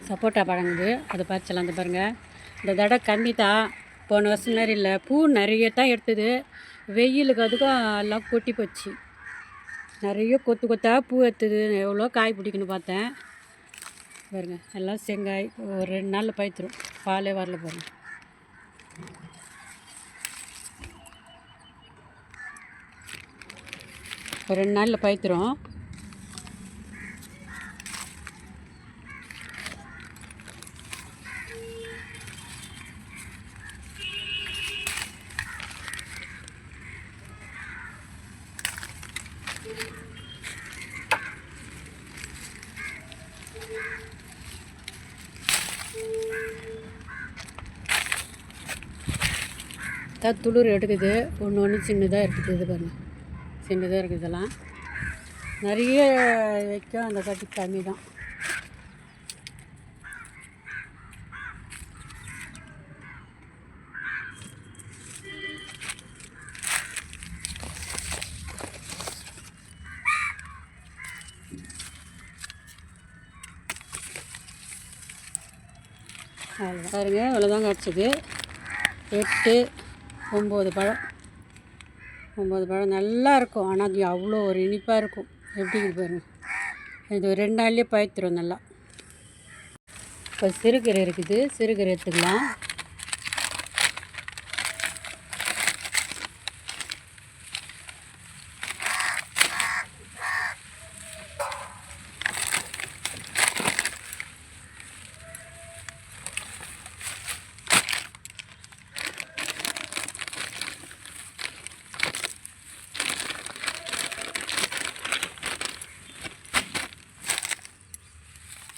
சப்போட்டா பழங்குது, அதை பறிச்சலாம். அந்த பாருங்கள், இந்த தடவை கம்மி தான், போன வருஷம் மாதிரி இல்லை. பூ நிறைய தான் எடுத்தது, வெயிலுக்கு அதுக்கும் எல்லாம் கொட்டி போச்சு. நிறைய கொத்து கொத்தாக பூ எடுத்தது. எவ்வளோ காய் பிடிக்குன்னு பார்த்தேன். பாருங்கள், எல்லாம் செங்காய். ஒரு 2 நாளில் பழுத்துரும். பாலே வரல பாருங்கள். ஒரு 2 நாளில் பழுத்துரும். துளிர் எடுக்குது, ஒன்று ஒன்று சின்னதாக இருக்குது. இது பாருங்கள், சின்னதாக இருக்குது. இதெல்லாம் நிறைய வைக்கும், அந்த கட்டி கம்மி தான். பாருங்க, இவ்வளோதான் கிடச்சிது. 8 9 பழம். 9 பழம் நல்லா இருக்கும். ஆனால் அது அவ்வளோ ஒரு இனிப்பாக இருக்கும். எப்படி பாருங்கள், இது ஒரு 2 நாள்லேயே பழுத்துரும் நல்லா. இப்போ சிறுகீரை இருக்குது, சிறுகீரை எடுத்துக்கலாம்.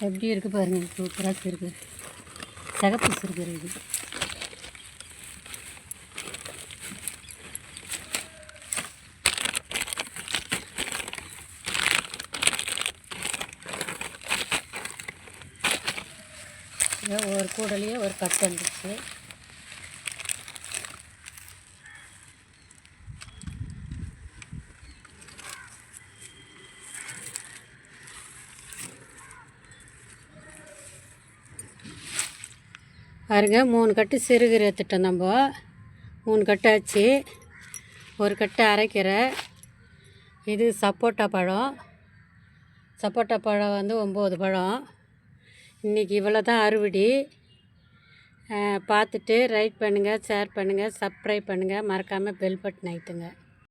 எப்படி இருக்குது பாருங்கள், சூப்பராக சிறுகீரை, சிகப்பு சிறுகீரை இது. ஒரு கூடலையே ஒரு கட்டு வந்துடுச்சு. பாருங்க, 3 கட்டு சிறுகீரை எடுத்துட்டோம். நம்ம 3 கட்டு ஆச்சு. ஒரு கட்டு அரைக்கீரை. இது சப்போட்டா பழம். சப்போட்டா பழம் வந்து 9 பழம். இன்றைக்கி இவ்வளோ தான் அறுவடை. பார்த்துட்டு லைக் பண்ணுங்கள், ஷேர் பண்ணுங்கள், சப்ஸ்கிரைப் பண்ணுங்கள், மறக்காமல் பெல் பட்டன் அழுத்துங்க.